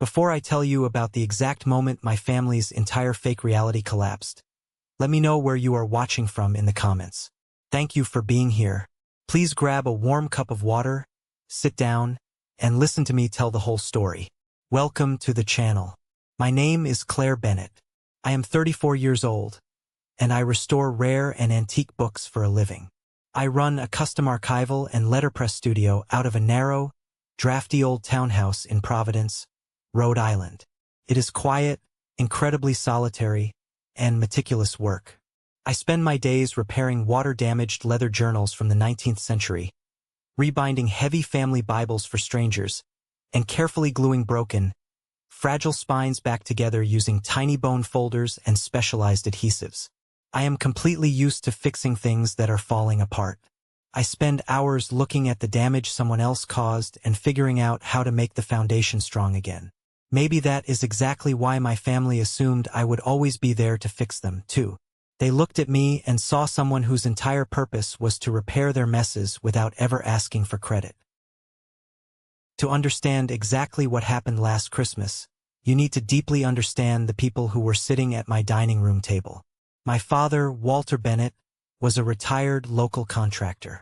Before I tell you about the exact moment my family's entire fake reality collapsed, let me know where you are watching from in the comments. Thank you for being here. Please grab a warm cup of water, sit down, and listen to me tell the whole story. Welcome to the channel. My name is Claire Bennett. I am 34 years old, and I restore rare and antique books for a living. I run a custom archival and letterpress studio out of a narrow, drafty old townhouse in Providence, Rhode Island. It is quiet, incredibly solitary, and meticulous work. I spend my days repairing water-damaged leather journals from the 19th century, rebinding heavy family Bibles for strangers, and carefully gluing broken, fragile spines back together using tiny bone folders and specialized adhesives. I am completely used to fixing things that are falling apart. I spend hours looking at the damage someone else caused and figuring out how to make the foundation strong again. Maybe that is exactly why my family assumed I would always be there to fix them, too. They looked at me and saw someone whose entire purpose was to repair their messes without ever asking for credit. To understand exactly what happened last Christmas, you need to deeply understand the people who were sitting at my dining room table. My father, Walter Bennett, was a retired local contractor.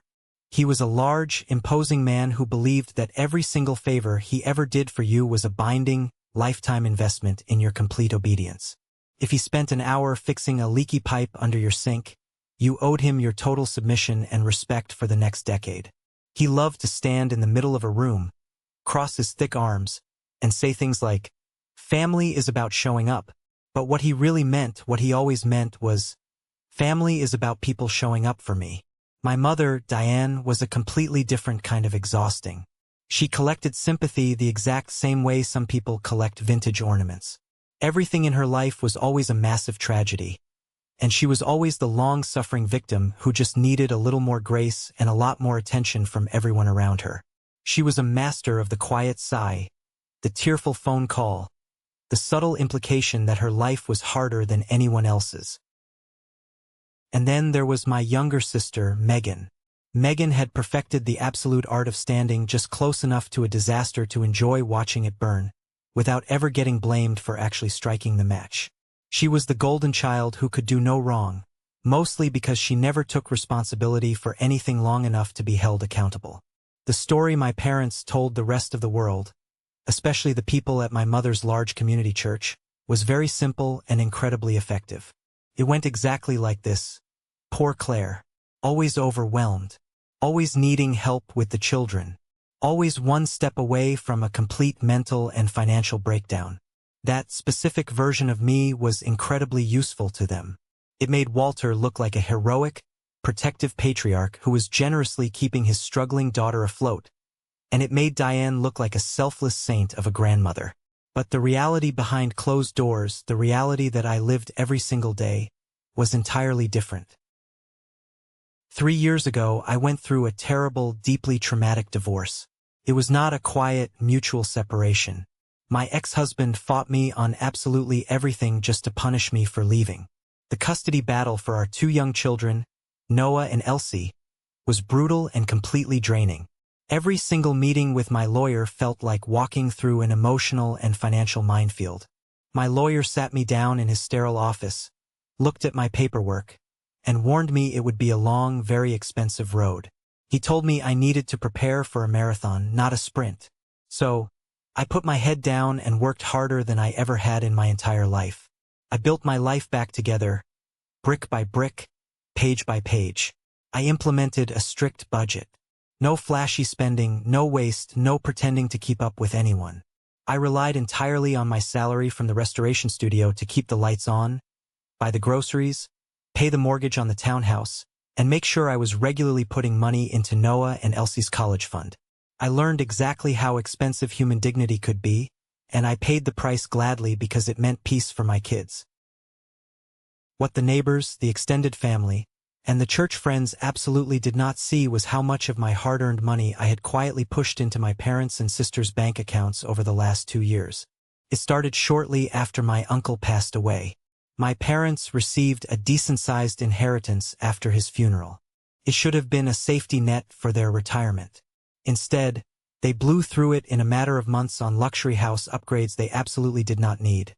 He was a large, imposing man who believed that every single favor he ever did for you was a binding, lifetime investment in your complete obedience. If he spent an hour fixing a leaky pipe under your sink, you owed him your total submission and respect for the next decade. He loved to stand in the middle of a room, cross his thick arms, and say things like, "Family is about showing up." But what he really meant, what he always meant was, "Family is about people showing up for me." My mother, Diane, was a completely different kind of exhausting. She collected sympathy the exact same way some people collect vintage ornaments. Everything in her life was always a massive tragedy, and she was always the long-suffering victim who just needed a little more grace and a lot more attention from everyone around her. She was a master of the quiet sigh, the tearful phone call, the subtle implication that her life was harder than anyone else's. And then there was my younger sister, Megan. Megan had perfected the absolute art of standing just close enough to a disaster to enjoy watching it burn, without ever getting blamed for actually striking the match. She was the golden child who could do no wrong, mostly because she never took responsibility for anything long enough to be held accountable. The story my parents told the rest of the world, especially the people at my mother's large community church, was very simple and incredibly effective. It went exactly like this. Poor Claire, always overwhelmed, always needing help with the children, always one step away from a complete mental and financial breakdown. That specific version of me was incredibly useful to them. It made Walter look like a heroic, protective patriarch who was generously keeping his struggling daughter afloat, and it made Diane look like a selfless saint of a grandmother. But the reality behind closed doors, the reality that I lived every single day, was entirely different. 3 years ago, I went through a terrible, deeply traumatic divorce. It was not a quiet, mutual separation. My ex-husband fought me on absolutely everything just to punish me for leaving. The custody battle for our 2 young children, Noah and Elsie, was brutal and completely draining. Every single meeting with my lawyer felt like walking through an emotional and financial minefield. My lawyer sat me down in his sterile office, looked at my paperwork, and warned me it would be a long, very expensive road. He told me I needed to prepare for a marathon, not a sprint. So, I put my head down and worked harder than I ever had in my entire life. I built my life back together, brick by brick, page by page. I implemented a strict budget. No flashy spending, no waste, no pretending to keep up with anyone. I relied entirely on my salary from the restoration studio to keep the lights on, buy the groceries, pay the mortgage on the townhouse, and make sure I was regularly putting money into Noah and Elsie's college fund. I learned exactly how expensive human dignity could be, and I paid the price gladly because it meant peace for my kids. What the neighbors, the extended family, and the church friends absolutely did not see was how much of my hard-earned money I had quietly pushed into my parents' and sisters' bank accounts over the last 2 years. It started shortly after my uncle passed away. My parents received a decent-sized inheritance after his funeral. It should have been a safety net for their retirement. Instead, They blew through it in a matter of months on luxury house upgrades they absolutely did not need.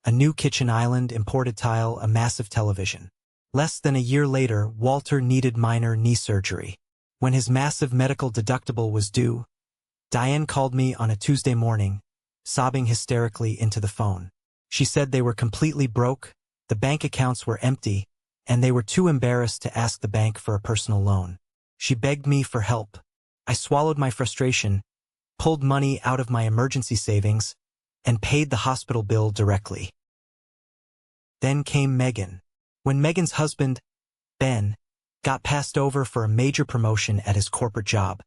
A new kitchen island, imported tile, a massive television. Less than a year later, Walter needed minor knee surgery. When his massive medical deductible was due, Diane called me on a Tuesday morning, sobbing hysterically into the phone. She said they were completely broke, the bank accounts were empty, and they were too embarrassed to ask the bank for a personal loan. She begged me for help. I swallowed my frustration, pulled money out of my emergency savings, and paid the hospital bill directly. Then came Megan. When Megan's husband, Ben, got passed over for a major promotion at his corporate job,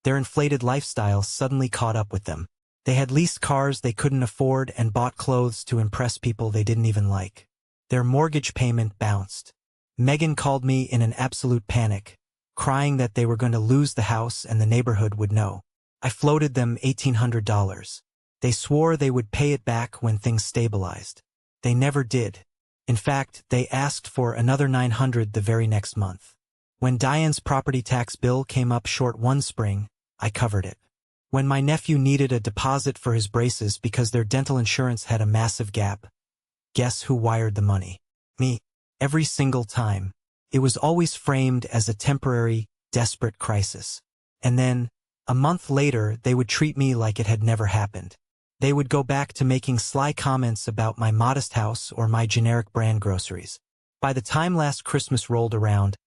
their inflated lifestyle suddenly caught up with them. They had leased cars they couldn't afford and bought clothes to impress people they didn't even like. Their mortgage payment bounced. Megan called me in an absolute panic, crying that they were going to lose the house and the neighborhood would know. I floated them $1,800. They swore they would pay it back when things stabilized. They never did. In fact, they asked for another $900 the very next month. When Diane's property tax bill came up short one spring, I covered it. When my nephew needed a deposit for his braces because their dental insurance had a massive gap, guess who wired the money? Me. Every single time. It was always framed as a temporary, desperate crisis. And then, a month later, they would treat me like it had never happened. They would go back to making sly comments about my modest house or my generic brand groceries. By the time last Christmas rolled around,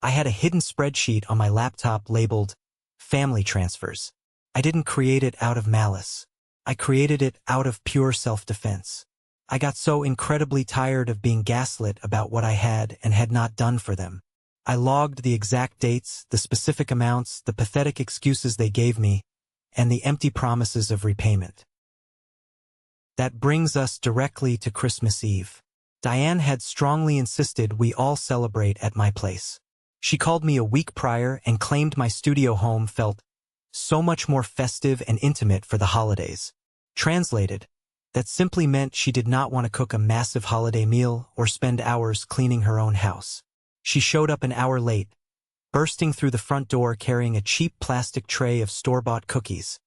I had a hidden spreadsheet on my laptop labeled Family Transfers. I didn't create it out of malice. I created it out of pure self-defense. I got so incredibly tired of being gaslit about what I had and had not done for them. I logged the exact dates, the specific amounts, the pathetic excuses they gave me, and the empty promises of repayment. That brings us directly to Christmas Eve. Diane had strongly insisted we all celebrate at my place. She called me a week prior and claimed my studio home felt so much more festive and intimate for the holidays. Translated, that simply meant she did not want to cook a massive holiday meal or spend hours cleaning her own house. She showed up an hour late, bursting through the front door carrying a cheap plastic tray of store-bought cookies,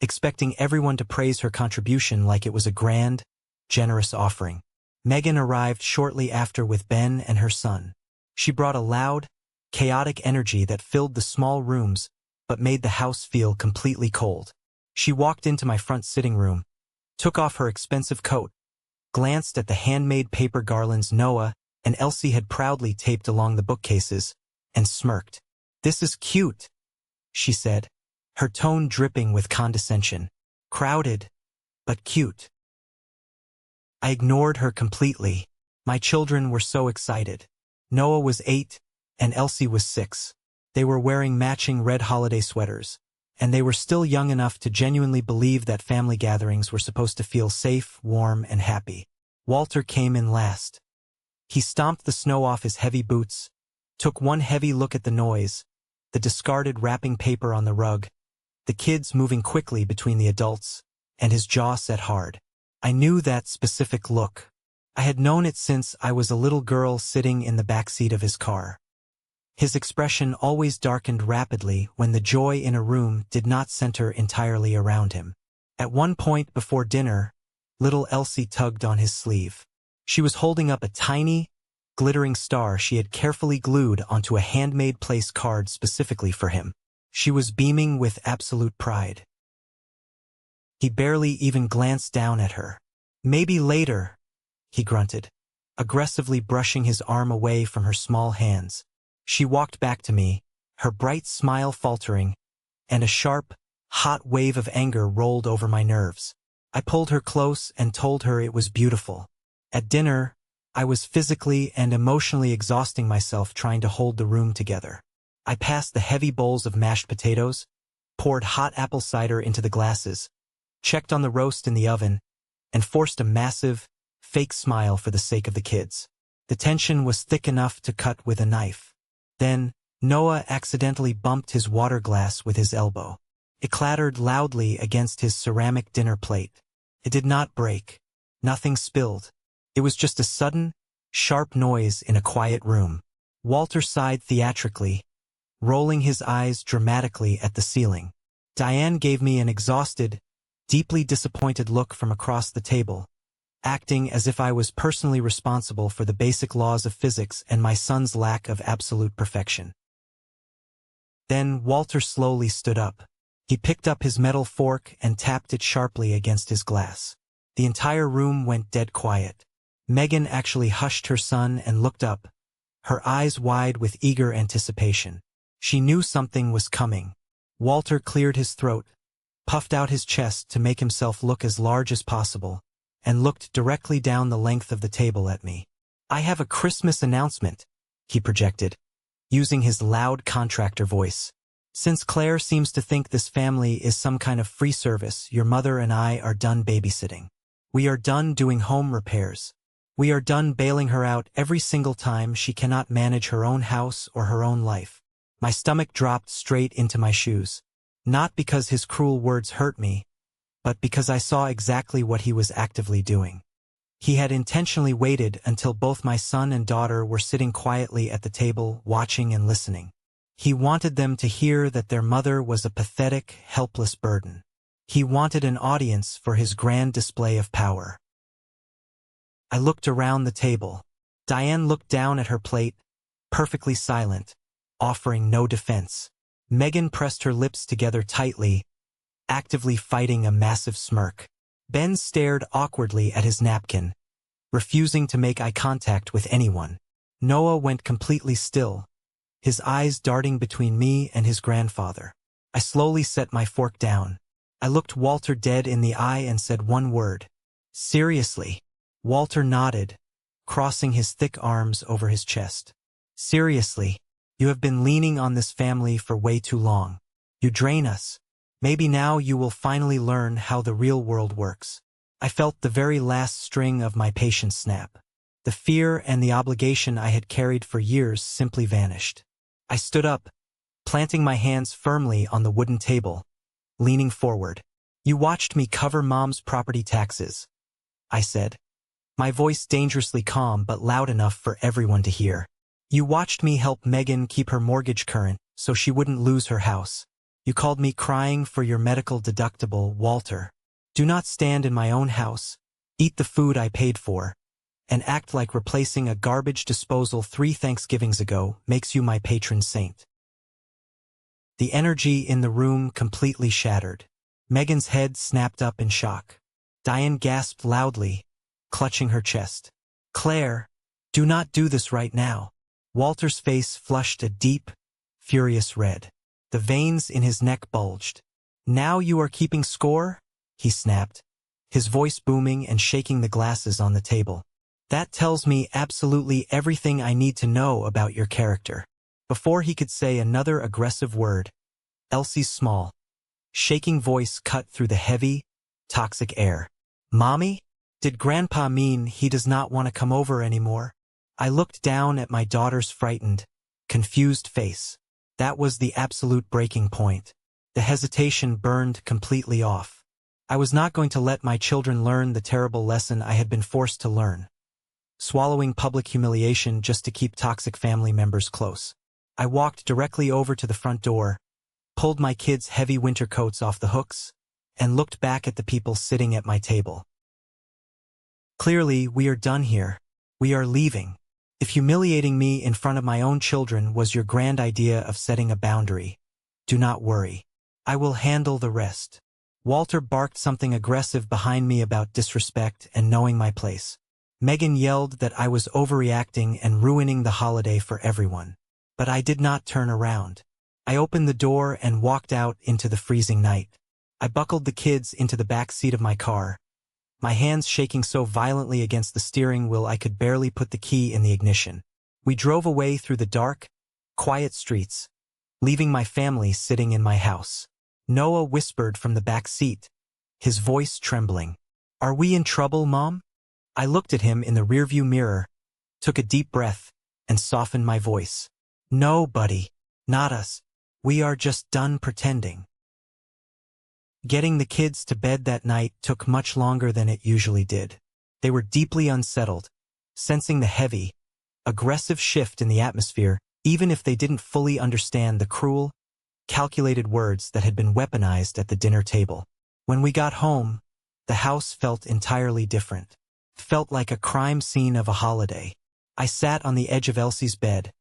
expecting everyone to praise her contribution like it was a grand, generous offering. Megan arrived shortly after with Ben and her son. She brought a loud, chaotic energy that filled the small rooms but made the house feel completely cold. She walked into my front sitting room, took off her expensive coat, glanced at the handmade paper garlands Noah and Elsie had proudly taped along the bookcases, and smirked. "This is cute," she said, her tone dripping with condescension. "Crowded, but cute." I ignored her completely. My children were so excited. Noah was 8, and Elsie was 6. They were wearing matching red holiday sweaters, and they were still young enough to genuinely believe that family gatherings were supposed to feel safe, warm, and happy. Walter came in last. He stomped the snow off his heavy boots, took one heavy look at the noise, the discarded wrapping paper on the rug, the kids moving quickly between the adults, and his jaw set hard. I knew that specific look. I had known it since I was a little girl sitting in the backseat of his car. His expression always darkened rapidly when the joy in a room did not center entirely around him. At one point before dinner, little Elsie tugged on his sleeve. She was holding up a tiny, glittering star she had carefully glued onto a handmade place card specifically for him. She was beaming with absolute pride. He barely even glanced down at her. "Maybe later," he grunted, aggressively brushing his arm away from her small hands. She walked back to me, her bright smile faltering, and a sharp, hot wave of anger rolled over my nerves. I pulled her close and told her it was beautiful. At dinner, I was physically and emotionally exhausting myself trying to hold the room together. I passed the heavy bowls of mashed potatoes, poured hot apple cider into the glasses, checked on the roast in the oven, and forced a massive, fake smile for the sake of the kids. The tension was thick enough to cut with a knife. Then, Noah accidentally bumped his water glass with his elbow. It clattered loudly against his ceramic dinner plate. It did not break. Nothing spilled. It was just a sudden, sharp noise in a quiet room. Walter sighed theatrically, rolling his eyes dramatically at the ceiling. Diane gave me an exhausted, deeply disappointed look from across the table, acting as if I was personally responsible for the basic laws of physics and my son's lack of absolute perfection. Then Walter slowly stood up. He picked up his metal fork and tapped it sharply against his glass. The entire room went dead quiet. Megan actually hushed her son and looked up, her eyes wide with eager anticipation. She knew something was coming. Walter cleared his throat, puffed out his chest to make himself look as large as possible, and looked directly down the length of the table at me. "I have a Christmas announcement," he projected, using his loud contractor voice. "Since Claire seems to think this family is some kind of free service, your mother and I are done babysitting. We are done doing home repairs. We are done bailing her out every single time she cannot manage her own house or her own life." My stomach dropped straight into my shoes. Not because his cruel words hurt me, but because I saw exactly what he was actively doing. He had intentionally waited until both my son and daughter were sitting quietly at the table, watching and listening. He wanted them to hear that their mother was a pathetic, helpless burden. He wanted an audience for his grand display of power. I looked around the table. Diane looked down at her plate, perfectly silent, offering no defense. Megan pressed her lips together tightly, actively fighting a massive smirk. Ben stared awkwardly at his napkin, refusing to make eye contact with anyone. Noah went completely still, his eyes darting between me and his grandfather. I slowly set my fork down. I looked Walter dead in the eye and said one word: "Seriously?" Walter nodded, crossing his thick arms over his chest. "Seriously, you have been leaning on this family for way too long. You drain us. Maybe now you will finally learn how the real world works." I felt the very last string of my patience snap. The fear and the obligation I had carried for years simply vanished. I stood up, planting my hands firmly on the wooden table, leaning forward. "You watched me cover Mom's property taxes," I said, my voice dangerously calm but loud enough for everyone to hear. "You watched me help Megan keep her mortgage current so she wouldn't lose her house. You called me crying for your medical deductible, Walter. Do not stand in my own house, eat the food I paid for, and act like replacing a garbage disposal 3 Thanksgivings ago makes you my patron saint." The energy in the room completely shattered. Megan's head snapped up in shock. Diane gasped loudly, clutching her chest. "Claire, do not do this right now." Walter's face flushed a deep, furious red. The veins in his neck bulged. "Now you are keeping score?" he snapped, his voice booming and shaking the glasses on the table. "That tells me absolutely everything I need to know about your character." Before he could say another aggressive word, Elsie's small, shaking voice cut through the heavy, toxic air. "Mommy? Did Grandpa mean he does not want to come over anymore?" I looked down at my daughter's frightened, confused face. That was the absolute breaking point. The hesitation burned completely off. I was not going to let my children learn the terrible lesson I had been forced to learn. Swallowing public humiliation just to keep toxic family members close. I walked directly over to the front door, pulled my kids' heavy winter coats off the hooks, and looked back at the people sitting at my table. "Clearly, we are done here. We are leaving. If humiliating me in front of my own children was your grand idea of setting a boundary, do not worry. I will handle the rest." Walter barked something aggressive behind me about disrespect and knowing my place. Megan yelled that I was overreacting and ruining the holiday for everyone. But I did not turn around. I opened the door and walked out into the freezing night. I buckled the kids into the back seat of my car, my hands shaking so violently against the steering wheel I could barely put the key in the ignition. We drove away through the dark, quiet streets, leaving my family sitting in my house. Noah whispered from the back seat, his voice trembling. "Are we in trouble, Mom?" I looked at him in the rearview mirror, took a deep breath, and softened my voice. "No, buddy, not us. We are just done pretending." Getting the kids to bed that night took much longer than it usually did. They were deeply unsettled, sensing the heavy, aggressive shift in the atmosphere, even if they didn't fully understand the cruel, calculated words that had been weaponized at the dinner table. When we got home, the house felt entirely different. It felt like a crime scene of a holiday. I sat on the edge of Elsie's bed,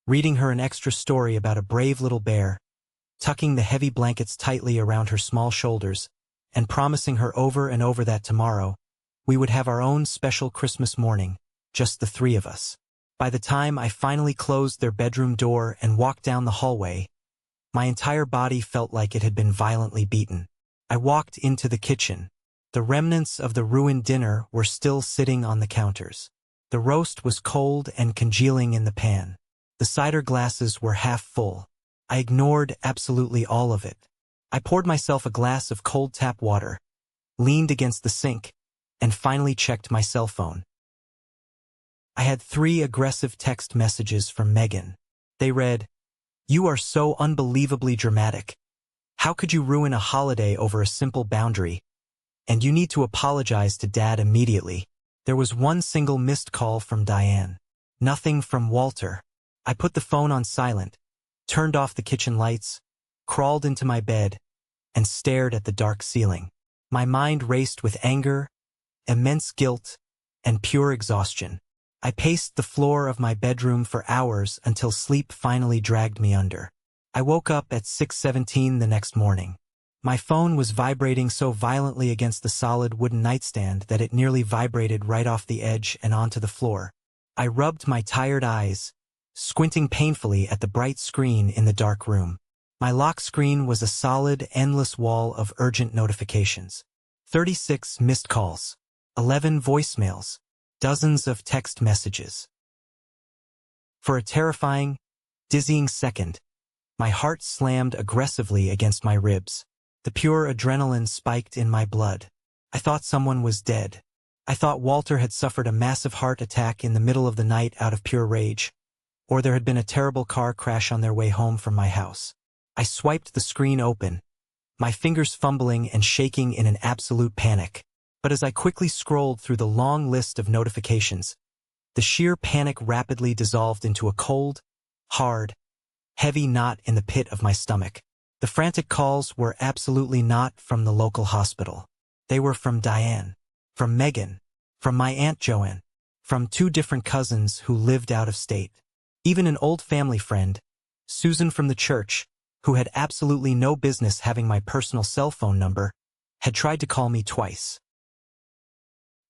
reading her an extra story about a brave little bear, tucking the heavy blankets tightly around her small shoulders, and promising her over and over that tomorrow, we would have our own special Christmas morning, just the three of us. By the time I finally closed their bedroom door and walked down the hallway, my entire body felt like it had been violently beaten. I walked into the kitchen. The remnants of the ruined dinner were still sitting on the counters. The roast was cold and congealing in the pan. The cider glasses were half full. I ignored absolutely all of it. I poured myself a glass of cold tap water, leaned against the sink, and finally checked my cell phone. I had 3 aggressive text messages from Megan. They read, "You are so unbelievably dramatic. How could you ruin a holiday over a simple boundary? And you need to apologize to Dad immediately." There was one single missed call from Diane. Nothing from Walter. I put the phone on silent, turned off the kitchen lights, crawled into my bed, and stared at the dark ceiling. My mind raced with anger, immense guilt, and pure exhaustion. I paced the floor of my bedroom for hours until sleep finally dragged me under. I woke up at 6:17 the next morning. My phone was vibrating so violently against the solid wooden nightstand that it nearly vibrated right off the edge and onto the floor. I rubbed my tired eyes, squinting painfully at the bright screen in the dark room. My lock screen was a solid, endless wall of urgent notifications. 36 missed calls, 11 voicemails, dozens of text messages. For a terrifying, dizzying second, my heart slammed aggressively against my ribs. The pure adrenaline spiked in my blood. I thought someone was dead. I thought Walter had suffered a massive heart attack in the middle of the night out of pure rage, or there had been a terrible car crash on their way home from my house. I swiped the screen open, my fingers fumbling and shaking in an absolute panic. But as I quickly scrolled through the long list of notifications, the sheer panic rapidly dissolved into a cold, hard, heavy knot in the pit of my stomach. The frantic calls were absolutely not from the local hospital. They were from Diane, from Megan, from my Aunt Joanne, from 2 different cousins who lived out of state. Even an old family friend, Susan from the church, who had absolutely no business having my personal cell phone number, had tried to call me twice.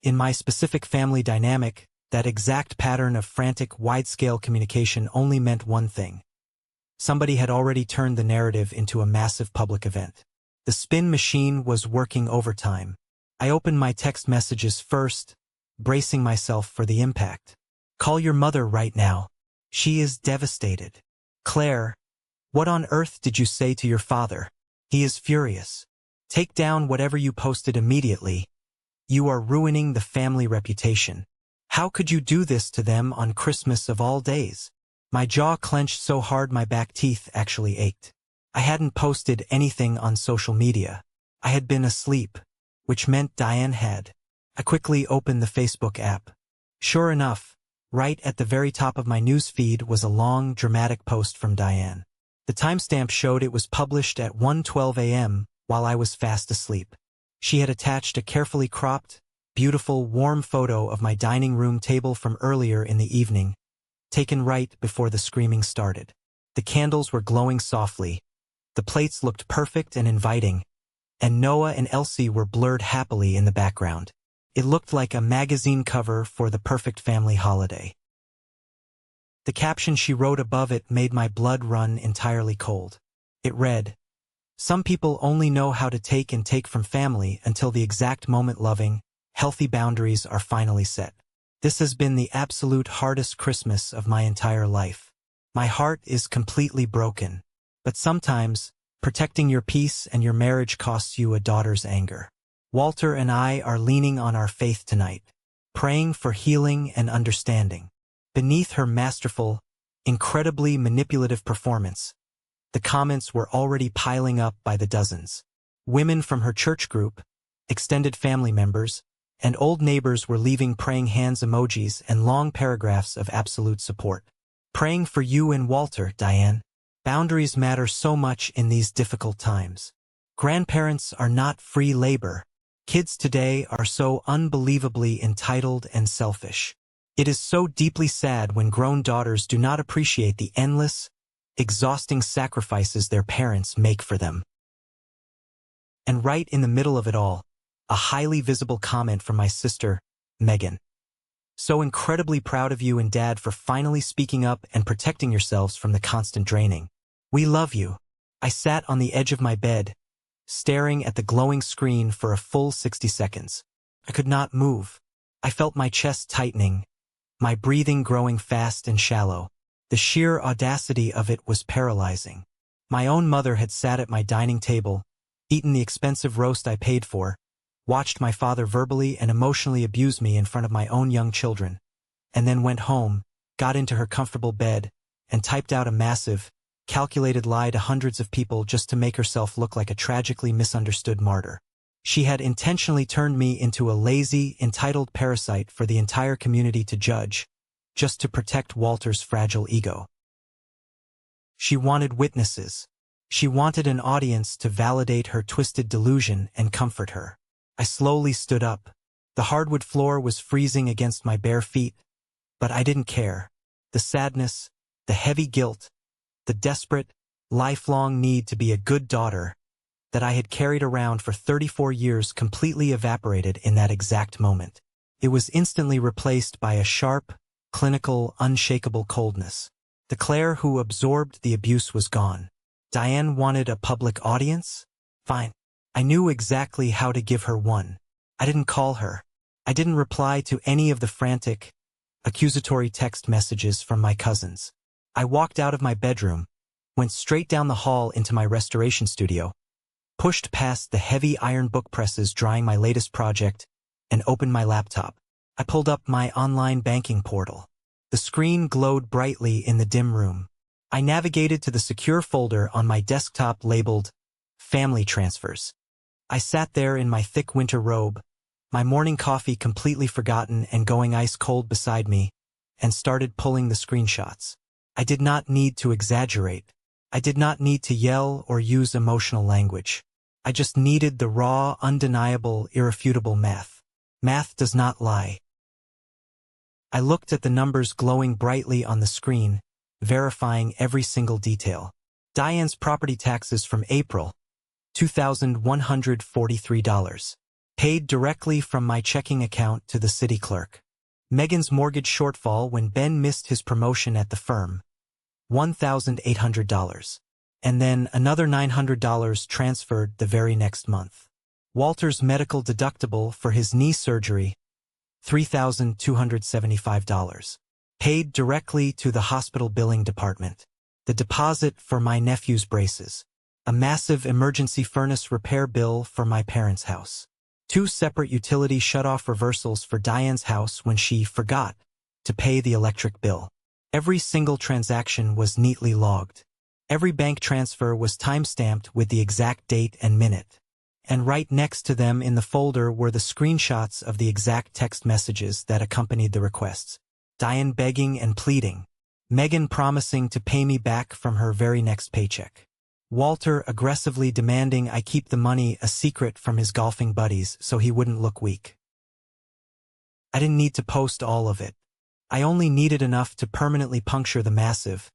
In my specific family dynamic, that exact pattern of frantic, wide-scale communication only meant one thing. Somebody had already turned the narrative into a massive public event. The spin machine was working overtime. I opened my text messages first, bracing myself for the impact. "Call your mother right now. She is devastated. Claire, what on earth did you say to your father? He is furious. Take down whatever you posted immediately. You are ruining the family reputation. How could you do this to them on Christmas of all days?" My jaw clenched so hard my back teeth actually ached. I hadn't posted anything on social media. I had been asleep, which meant Diane had. I quickly opened the Facebook app. Sure enough, right at the very top of my news feed was a long, dramatic post from Diane. The timestamp showed it was published at 1:12 a.m. while I was fast asleep. She had attached a carefully cropped, beautiful, warm photo of my dining room table from earlier in the evening, taken right before the screaming started. The candles were glowing softly, the plates looked perfect and inviting, and Noah and Elsie were blurred happily in the background. It looked like a magazine cover for the perfect family holiday. The caption she wrote above it made my blood run entirely cold. It read, "Some people only know how to take and take from family until the exact moment loving, healthy boundaries are finally set. This has been the absolute hardest Christmas of my entire life. My heart is completely broken. But sometimes, protecting your peace and your marriage costs you a daughter's anger. Walter and I are leaning on our faith tonight, praying for healing and understanding." Beneath her masterful, incredibly manipulative performance, the comments were already piling up by the dozens. Women from her church group, extended family members, and old neighbors were leaving praying hands emojis and long paragraphs of absolute support. "Praying for you and Walter, Diane. Boundaries matter so much in these difficult times. Grandparents are not free labor. Kids today are so unbelievably entitled and selfish. It is so deeply sad when grown daughters do not appreciate the endless, exhausting sacrifices their parents make for them. And right in the middle of it all, a highly visible comment from my sister, Megan. So incredibly proud of you and Dad for finally speaking up and protecting yourselves from the constant draining. We love you. I sat on the edge of my bed, staring at the glowing screen for a full 60 seconds. I could not move. I felt my chest tightening, my breathing growing fast and shallow. The sheer audacity of it was paralyzing. My own mother had sat at my dining table, eaten the expensive roast I paid for, watched my father verbally and emotionally abuse me in front of my own young children, and then went home, got into her comfortable bed, and typed out a massive, calculated lie to hundreds of people just to make herself look like a tragically misunderstood martyr. She had intentionally turned me into a lazy, entitled parasite for the entire community to judge, just to protect Walter's fragile ego. She wanted witnesses. She wanted an audience to validate her twisted delusion and comfort her. I slowly stood up. The hardwood floor was freezing against my bare feet, but I didn't care. The sadness, the heavy guilt, the desperate, lifelong need to be a good daughter that I had carried around for 34 years completely evaporated in that exact moment. It was instantly replaced by a sharp, clinical, unshakable coldness. The Claire who absorbed the abuse was gone. Diane wanted a public audience? Fine. I knew exactly how to give her one. I didn't call her. I didn't reply to any of the frantic, accusatory text messages from my cousins. I walked out of my bedroom, went straight down the hall into my restoration studio, pushed past the heavy iron book presses drying my latest project, and opened my laptop. I pulled up my online banking portal. The screen glowed brightly in the dim room. I navigated to the secure folder on my desktop labeled Family Transfers. I sat there in my thick winter robe, my morning coffee completely forgotten and going ice cold beside me, and started pulling the screenshots. I did not need to exaggerate. I did not need to yell or use emotional language. I just needed the raw, undeniable, irrefutable math. Math does not lie. I looked at the numbers glowing brightly on the screen, verifying every single detail. Diane's property taxes from April, $2,143. Paid directly from my checking account to the city clerk. Megan's mortgage shortfall when Ben missed his promotion at the firm, $1,800. And then another $900 transferred the very next month. Walter's medical deductible for his knee surgery, $3,275. Paid directly to the hospital billing department. The deposit for my nephew's braces. A massive emergency furnace repair bill for my parents' house. 2 separate utility shut-off reversals for Diane's house when she forgot to pay the electric bill. Every single transaction was neatly logged. Every bank transfer was time-stamped with the exact date and minute. And right next to them in the folder were the screenshots of the exact text messages that accompanied the requests. Diane begging and pleading. Megan promising to pay me back from her very next paycheck. Walter aggressively demanding I keep the money a secret from his golfing buddies so he wouldn't look weak. I didn't need to post all of it. I only needed enough to permanently puncture the massive,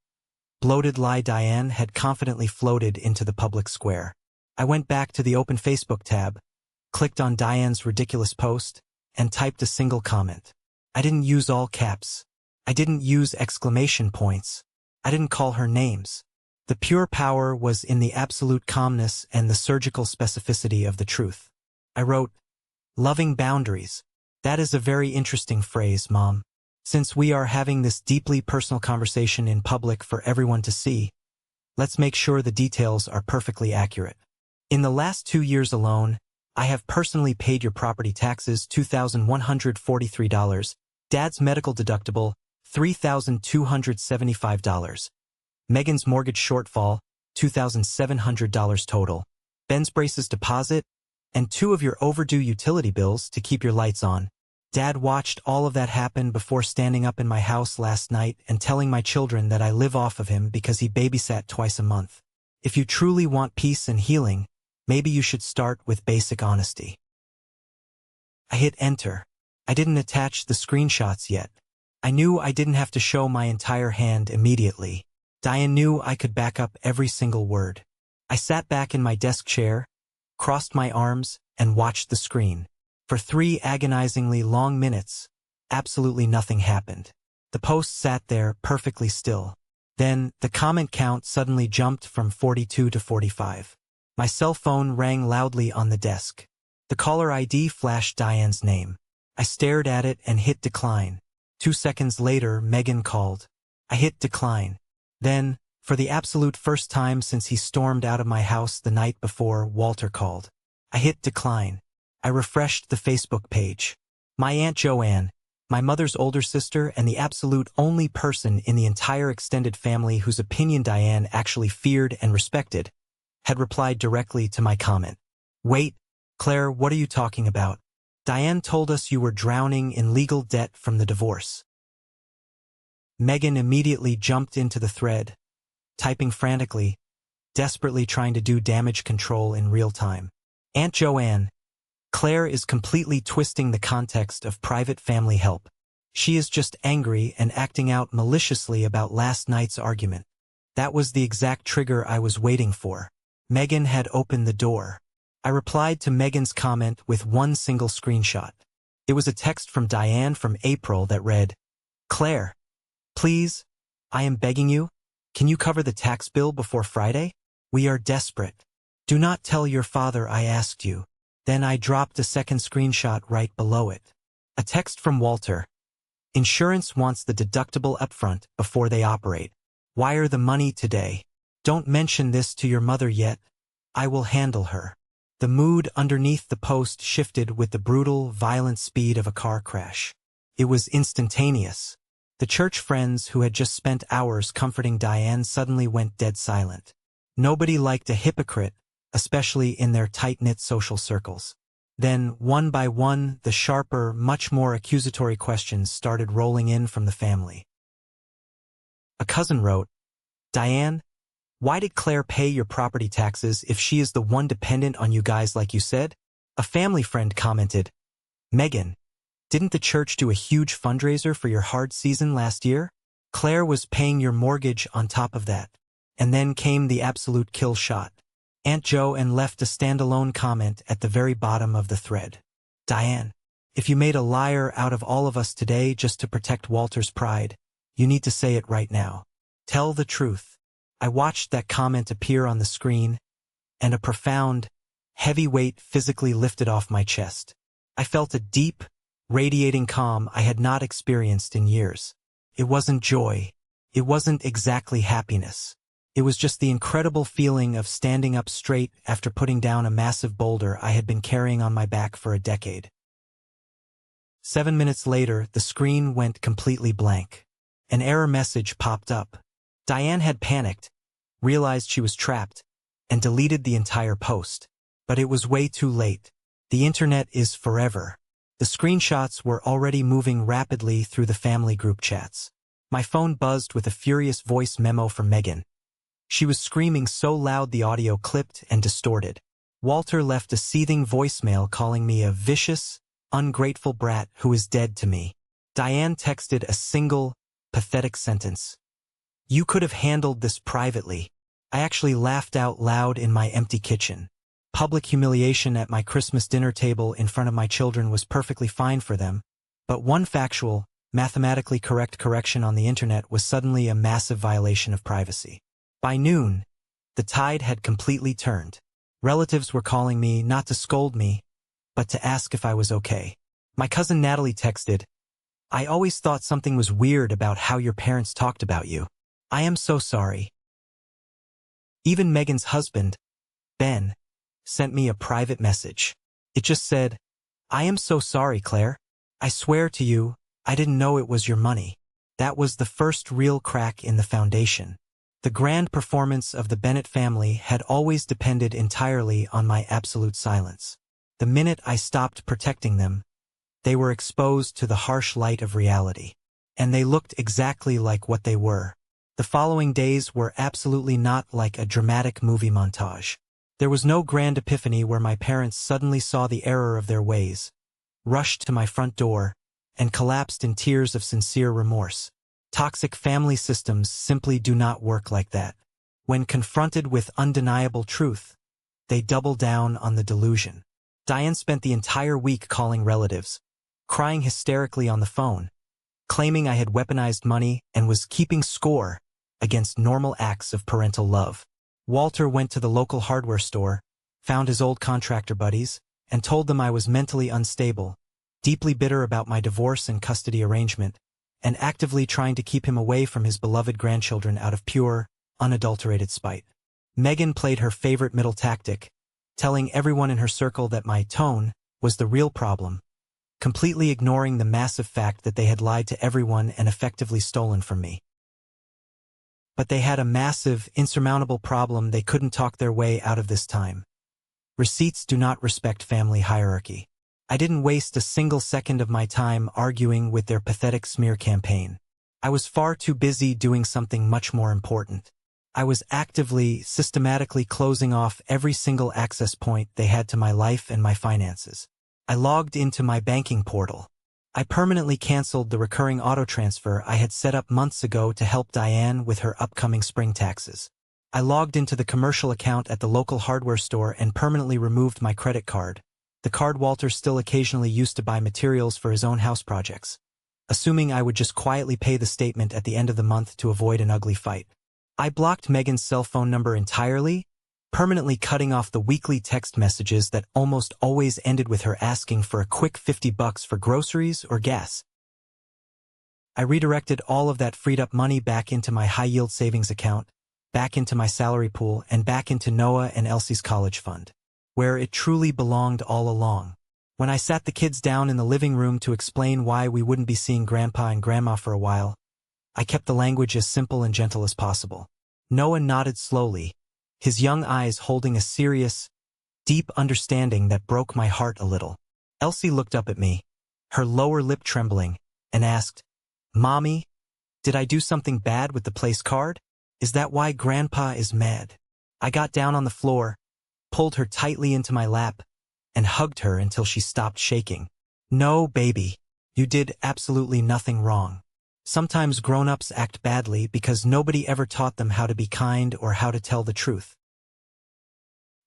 bloated lie Diane had confidently floated into the public square. I went back to the open Facebook tab, clicked on Diane's ridiculous post, and typed a single comment. I didn't use all caps. I didn't use exclamation points. I didn't call her names. The pure power was in the absolute calmness and the surgical specificity of the truth. I wrote, "Loving boundaries. That is a very interesting phrase, Mom. Since we are having this deeply personal conversation in public for everyone to see, let's make sure the details are perfectly accurate. In the last 2 years alone, I have personally paid your property taxes $2,143, Dad's medical deductible, $3,275. Megan's mortgage shortfall, $2,700 total, Ben's braces deposit, and 2 of your overdue utility bills to keep your lights on, Dad watched all of that happen before standing up in my house last night and telling my children that I live off of him because he babysat twice a month. If you truly want peace and healing, maybe you should start with basic honesty. I hit enter. I didn't attach the screenshots yet. I knew I didn't have to show my entire hand immediately. Diane knew I could back up every single word. I sat back in my desk chair, crossed my arms, and watched the screen. For 3 agonizingly long minutes, absolutely nothing happened. The post sat there perfectly still. Then, the comment count suddenly jumped from 42 to 45. My cell phone rang loudly on the desk. The caller ID flashed Diane's name. I stared at it and hit decline. 2 seconds later, Megan called. I hit decline. Then, for the absolute first time since he stormed out of my house the night before, Walter called. I hit decline. I refreshed the Facebook page. My Aunt Joanne, my mother's older sister and the absolute only person in the entire extended family whose opinion Diane actually feared and respected, had replied directly to my comment. Wait, Claire, what are you talking about? Diane told us you were drowning in legal debt from the divorce. Megan immediately jumped into the thread, typing frantically, desperately trying to do damage control in real time. Aunt Joanne, Claire is completely twisting the context of private family help. She is just angry and acting out maliciously about last night's argument. That was the exact trigger I was waiting for. Megan had opened the door. I replied to Megan's comment with one single screenshot. It was a text from Diane from April that read, Claire, please, I am begging you, can you cover the tax bill before Friday? We are desperate. Do not tell your father I asked you. Then I dropped a second screenshot right below it. A text from Walter. Insurance wants the deductible upfront before they operate. Wire the money today. Don't mention this to your mother yet. I will handle her. The mood underneath the post shifted with the brutal, violent speed of a car crash. It was instantaneous. The church friends who had just spent hours comforting Diane suddenly went dead silent. Nobody liked a hypocrite, especially in their tight-knit social circles. Then, one by one, the sharper, much more accusatory questions started rolling in from the family. A cousin wrote, Diane, why did Claire pay your property taxes if she is the one dependent on you guys like you said? A family friend commented, Megan, didn't the church do a huge fundraiser for your hard season last year? Claire was paying your mortgage on top of that. And then came the absolute kill shot. Aunt Joanne left a standalone comment at the very bottom of the thread. Diane, if you made a liar out of all of us today just to protect Walter's pride, you need to say it right now. Tell the truth. I watched that comment appear on the screen, and a profound, heavy weight physically lifted off my chest. I felt a deep, radiating calm I had not experienced in years. It wasn't joy. It wasn't exactly happiness. It was just the incredible feeling of standing up straight after putting down a massive boulder I had been carrying on my back for a decade. 7 minutes later, the screen went completely blank. An error message popped up. Diane had panicked, realized she was trapped, and deleted the entire post. But it was way too late. The internet is forever. The screenshots were already moving rapidly through the family group chats. My phone buzzed with a furious voice memo from Megan. She was screaming so loud the audio clipped and distorted. Walter left a seething voicemail calling me a vicious, ungrateful brat who is dead to me. Diane texted a single, pathetic sentence. You could have handled this privately. I actually laughed out loud in my empty kitchen. Public humiliation at my Christmas dinner table in front of my children was perfectly fine for them, but one factual, mathematically correct correction on the internet was suddenly a massive violation of privacy. By noon, the tide had completely turned. Relatives were calling me not to scold me, but to ask if I was okay. My cousin Natalie texted, I always thought something was weird about how your parents talked about you. I am so sorry. Even Megan's husband, Ben, sent me a private message. It just said, I am so sorry, Claire. I swear to you, I didn't know it was your money. That was the first real crack in the foundation. The grand performance of the Bennett family had always depended entirely on my absolute silence. The minute I stopped protecting them, They were exposed to the harsh light of reality. And they looked exactly like what they were. The following days were absolutely not like a dramatic movie montage. There was no grand epiphany where my parents suddenly saw the error of their ways, rushed to my front door, and collapsed in tears of sincere remorse. Toxic family systems simply do not work like that. When confronted with undeniable truth, they double down on the delusion. Diane spent the entire week calling relatives, crying hysterically on the phone, claiming I had weaponized money and was keeping score against normal acts of parental love. Walter went to the local hardware store, found his old contractor buddies, and told them I was mentally unstable, deeply bitter about my divorce and custody arrangement, and actively trying to keep him away from his beloved grandchildren out of pure, unadulterated spite. Megan played her favorite middle tactic, telling everyone in her circle that my tone was the real problem, completely ignoring the massive fact that they had lied to everyone and effectively stolen from me. But they had a massive, insurmountable problem. They couldn't talk their way out of this time. Receipts do not respect family hierarchy. I didn't waste a single second of my time arguing with their pathetic smear campaign. I was far too busy doing something much more important. I was actively, systematically closing off every single access point they had to my life and my finances. I logged into my banking portal. I permanently canceled the recurring auto transfer I had set up months ago to help Diane with her upcoming spring taxes. I logged into the commercial account at the local hardware store and permanently removed my credit card, the card Walter still occasionally used to buy materials for his own house projects, assuming I would just quietly pay the statement at the end of the month to avoid an ugly fight. I blocked Megan's cell phone number entirely, permanently cutting off the weekly text messages that almost always ended with her asking for a quick $50 for groceries or gas. I redirected all of that freed up money back into my high-yield savings account, back into my salary pool, and back into Noah and Elsie's college fund, where it truly belonged all along. When I sat the kids down in the living room to explain why we wouldn't be seeing Grandpa and Grandma for a while, I kept the language as simple and gentle as possible. Noah nodded slowly, his young eyes holding a serious, deep understanding that broke my heart a little. Elsie looked up at me, her lower lip trembling, and asked, "Mommy, did I do something bad with the place card? Is that why Grandpa is mad?" I got down on the floor, pulled her tightly into my lap, and hugged her until she stopped shaking. "No, baby, you did absolutely nothing wrong. Sometimes grown-ups act badly because nobody ever taught them how to be kind or how to tell the truth."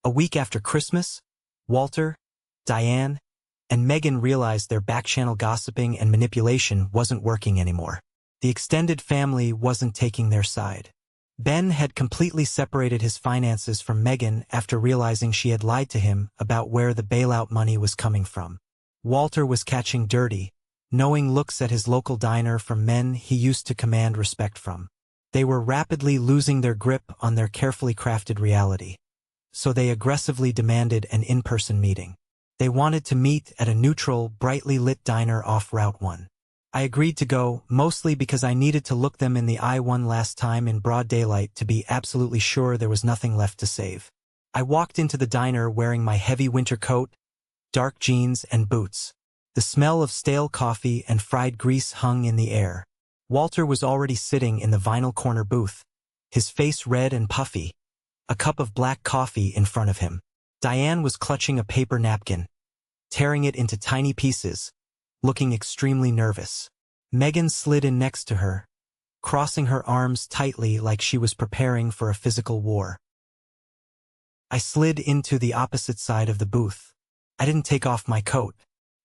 A week after Christmas, Walter, Diane, and Megan realized their back-channel gossiping and manipulation wasn't working anymore. The extended family wasn't taking their side. Ben had completely separated his finances from Megan after realizing she had lied to him about where the bailout money was coming from. Walter was catching dirty, knowing looks at his local diner from men he used to command respect from. They were rapidly losing their grip on their carefully crafted reality. So they aggressively demanded an in-person meeting. They wanted to meet at a neutral, brightly lit diner off Route 1. I agreed to go, mostly because I needed to look them in the eye one last time in broad daylight to be absolutely sure there was nothing left to save. I walked into the diner wearing my heavy winter coat, dark jeans, and boots. The smell of stale coffee and fried grease hung in the air. Walter was already sitting in the vinyl corner booth, his face red and puffy, a cup of black coffee in front of him. Diane was clutching a paper napkin, tearing it into tiny pieces, looking extremely nervous. Megan slid in next to her, crossing her arms tightly like she was preparing for a physical war. I slid into the opposite side of the booth. I didn't take off my coat.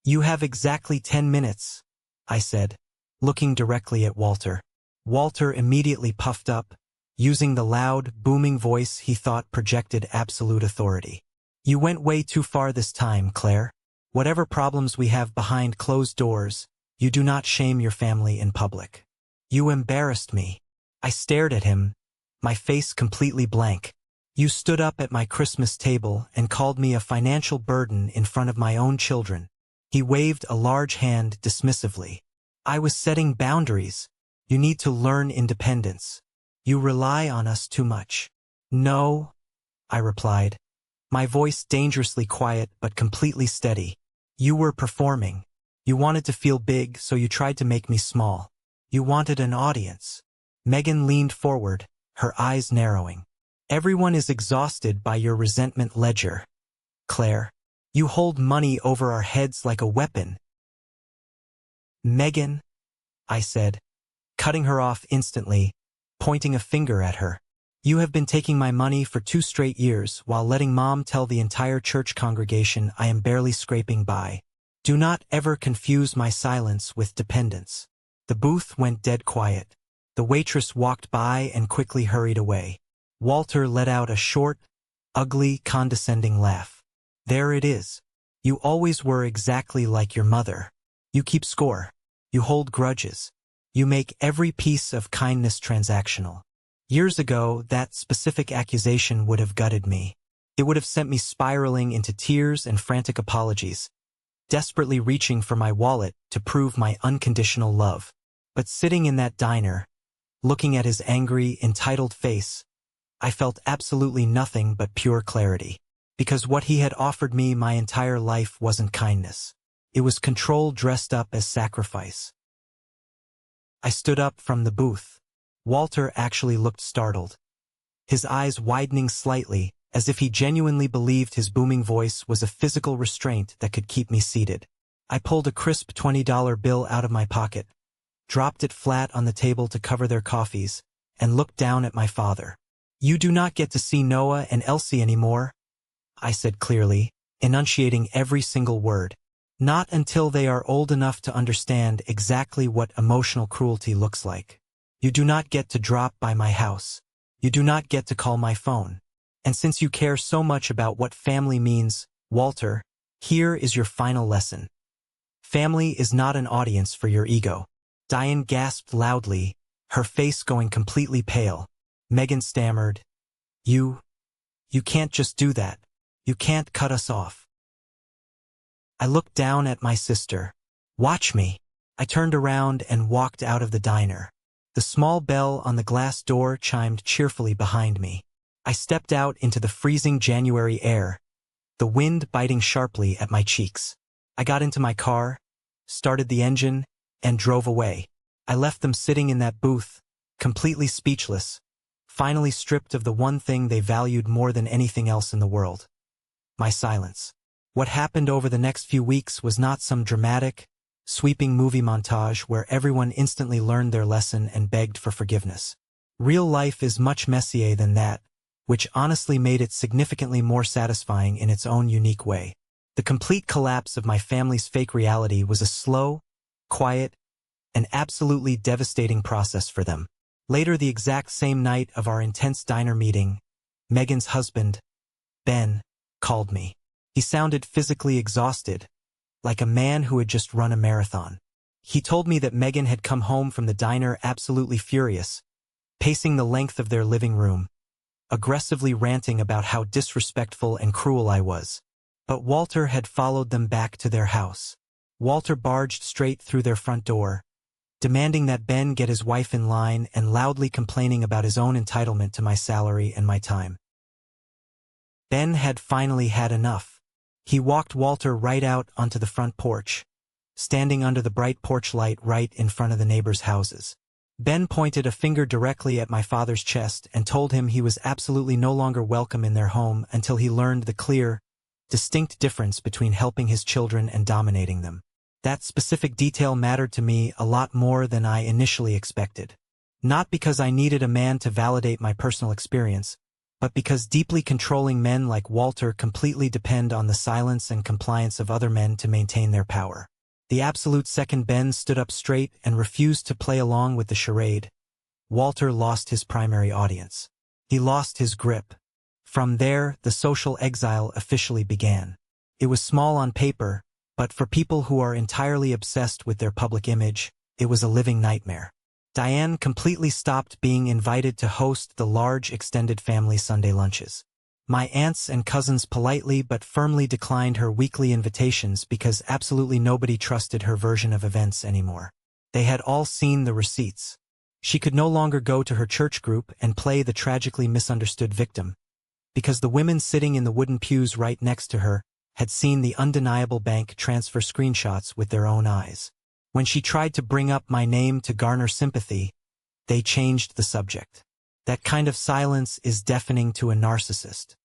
"You have exactly 10 minutes, I said, looking directly at Walter. Walter immediately puffed up, using the loud, booming voice he thought projected absolute authority. "You went way too far this time, Claire. Whatever problems we have behind closed doors, you do not shame your family in public. You embarrassed me." I stared at him, my face completely blank. "You stood up at my Christmas table and called me a financial burden in front of my own children." He waved a large hand dismissively. "I was setting boundaries. You need to learn independence. You rely on us too much." "No," I replied, my voice dangerously quiet but completely steady. "You were performing. You wanted to feel big, so you tried to make me small. You wanted an audience. Megan leaned forward, her eyes narrowing. Everyone is exhausted by your resentment ledger, Claire. You hold money over our heads like a weapon. Megan, I said, cutting her off instantly, pointing a finger at her. You have been taking my money for 2 straight years while letting Mom tell the entire church congregation I am barely scraping by. Do not ever confuse my silence with dependence. The booth went dead quiet. The waitress walked by and quickly hurried away. Walter let out a short, ugly, condescending laugh. There it is. You always were exactly like your mother. You keep score. You hold grudges. You make every piece of kindness transactional. Years ago, that specific accusation would have gutted me. It would have sent me spiraling into tears and frantic apologies, desperately reaching for my wallet to prove my unconditional love. But sitting in that diner, looking at his angry, entitled face, I felt absolutely nothing but pure clarity. Because what he had offered me my entire life wasn't kindness. It was control dressed up as sacrifice. I stood up from the booth. Walter actually looked startled, his eyes widening slightly, as if he genuinely believed his booming voice was a physical restraint that could keep me seated. I pulled a crisp $20 bill out of my pocket, dropped it flat on the table to cover their coffees, and looked down at my father. You do not get to see Noah and Elsie anymore, I said clearly, enunciating every single word. Not until they are old enough to understand exactly what emotional cruelty looks like. You do not get to drop by my house. You do not get to call my phone. And since you care so much about what family means, Walter, here is your final lesson. Family is not an audience for your ego. Diane gasped loudly, her face going completely pale. Megan stammered, You can't just do that. You can't cut us off. I looked down at my sister. Watch me. I turned around and walked out of the diner. The small bell on the glass door chimed cheerfully behind me. I stepped out into the freezing January air, the wind biting sharply at my cheeks. I got into my car, started the engine, and drove away. I left them sitting in that booth, completely speechless, finally stripped of the one thing they valued more than anything else in the world. My silence. What happened over the next few weeks was not some dramatic, sweeping movie montage where everyone instantly learned their lesson and begged for forgiveness. Real life is much messier than that, which honestly made it significantly more satisfying in its own unique way. The complete collapse of my family's fake reality was a slow, quiet, and absolutely devastating process for them. Later, the exact same night of our intense diner meeting, Megan's husband, Ben, called me. He sounded physically exhausted, like a man who had just run a marathon. He told me that Megan had come home from the diner absolutely furious, pacing the length of their living room, aggressively ranting about how disrespectful and cruel I was. But Walter had followed them back to their house. Walter barged straight through their front door, demanding that Ben get his wife in line and loudly complaining about his own entitlement to my salary and my time. Ben had finally had enough. He walked Walter right out onto the front porch, standing under the bright porch light right in front of the neighbors' houses. Ben pointed a finger directly at my father's chest and told him he was absolutely no longer welcome in their home until he learned the clear, distinct difference between helping his children and dominating them. That specific detail mattered to me a lot more than I initially expected. Not because I needed a man to validate my personal experience, but because deeply controlling men like Walter completely depend on the silence and compliance of other men to maintain their power. The absolute second Ben stood up straight and refused to play along with the charade, Walter lost his primary audience. He lost his grip. From there, the social exile officially began. It was small on paper, but for people who are entirely obsessed with their public image, it was a living nightmare. Diane completely stopped being invited to host the large extended family Sunday lunches. My aunts and cousins politely but firmly declined her weekly invitations because absolutely nobody trusted her version of events anymore. They had all seen the receipts. She could no longer go to her church group and play the tragically misunderstood victim, because the women sitting in the wooden pews right next to her had seen the undeniable bank transfer screenshots with their own eyes. When she tried to bring up my name to garner sympathy, they changed the subject. That kind of silence is deafening to a narcissist.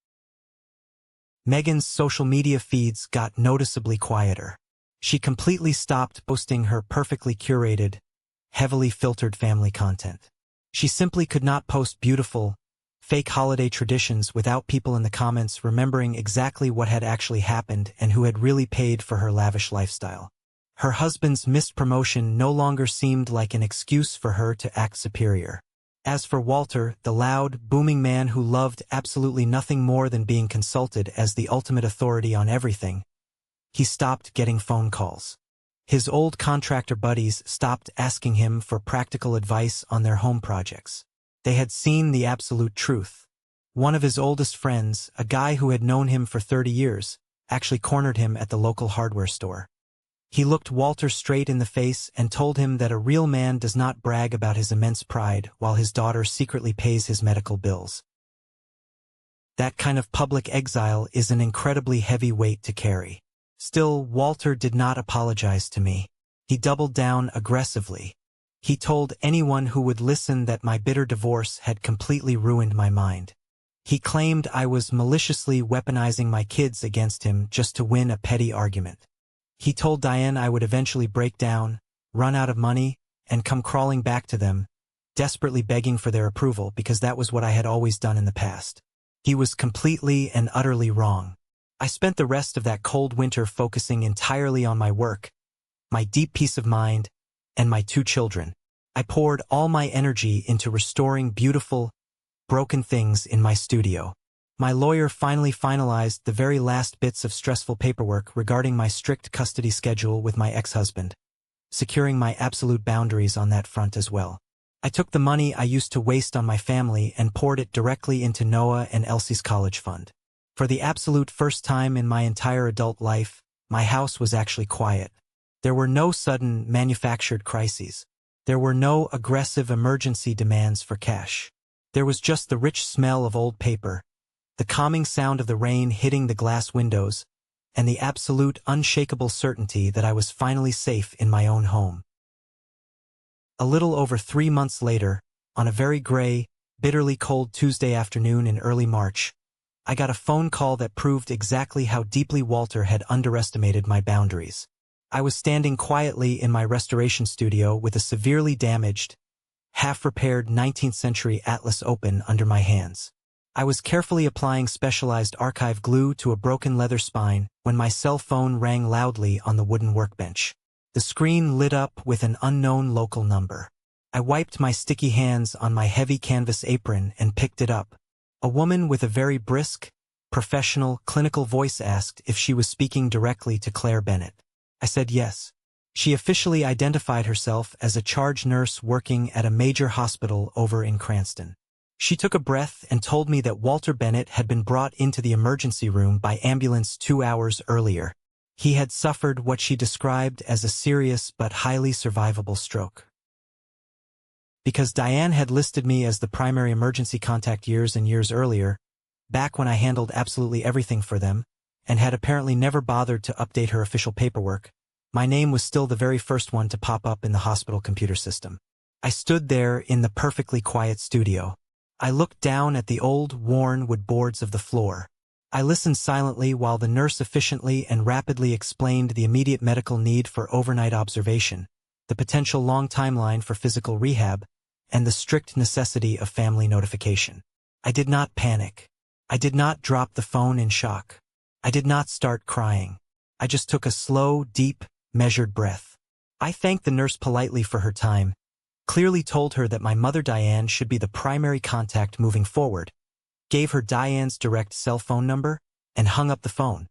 Megan's social media feeds got noticeably quieter. She completely stopped posting her perfectly curated, heavily filtered family content. She simply could not post beautiful, fake holiday traditions without people in the comments remembering exactly what had actually happened and who had really paid for her lavish lifestyle. Her husband's missed promotion no longer seemed like an excuse for her to act superior. As for Walter, the loud, booming man who loved absolutely nothing more than being consulted as the ultimate authority on everything, he stopped getting phone calls. His old contractor buddies stopped asking him for practical advice on their home projects. They had seen the absolute truth. One of his oldest friends, a guy who had known him for 30 years, actually cornered him at the local hardware store. He looked Walter straight in the face and told him that a real man does not brag about his immense pride while his daughter secretly pays his medical bills. That kind of public exile is an incredibly heavy weight to carry. Still, Walter did not apologize to me. He doubled down aggressively. He told anyone who would listen that my bitter divorce had completely ruined my mind. He claimed I was maliciously weaponizing my kids against him just to win a petty argument. He told Diane I would eventually break down, run out of money, and come crawling back to them, desperately begging for their approval because that was what I had always done in the past. He was completely and utterly wrong. I spent the rest of that cold winter focusing entirely on my work, my deep peace of mind, and my 2 children. I poured all my energy into restoring beautiful, broken things in my studio. My lawyer finally finalized the very last bits of stressful paperwork regarding my strict custody schedule with my ex-husband, securing my absolute boundaries on that front as well. I took the money I used to waste on my family and poured it directly into Noah and Elsie's college fund. For the absolute first time in my entire adult life, my house was actually quiet. There were no sudden, manufactured crises. There were no aggressive emergency demands for cash. There was just the rich smell of old paper, the calming sound of the rain hitting the glass windows, and the absolute unshakable certainty that I was finally safe in my own home. A little over 3 months later, on a very gray, bitterly cold Tuesday afternoon in early March, I got a phone call that proved exactly how deeply Walter had underestimated my boundaries. I was standing quietly in my restoration studio with a severely damaged, half-repaired 19th century atlas open under my hands. I was carefully applying specialized archive glue to a broken leather spine when my cell phone rang loudly on the wooden workbench. The screen lit up with an unknown local number. I wiped my sticky hands on my heavy canvas apron and picked it up. A woman with a very brisk, professional, clinical voice asked if she was speaking directly to Claire Bennett. I said yes. She officially identified herself as a charge nurse working at a major hospital over in Cranston. She took a breath and told me that Walter Bennett had been brought into the emergency room by ambulance 2 hours earlier. He had suffered what she described as a serious but highly survivable stroke. Because Diane had listed me as the primary emergency contact years and years earlier, back when I handled absolutely everything for them, and had apparently never bothered to update her official paperwork, my name was still the very first one to pop up in the hospital computer system. I stood there in the perfectly quiet studio. I looked down at the old, worn wood boards of the floor. I listened silently while the nurse efficiently and rapidly explained the immediate medical need for overnight observation, the potential long timeline for physical rehab, and the strict necessity of family notification. I did not panic. I did not drop the phone in shock. I did not start crying. I just took a slow, deep, measured breath. I thanked the nurse politely for her time, clearly told her that my mother Diane should be the primary contact moving forward, gave her Diane's direct cell phone number, and hung up the phone.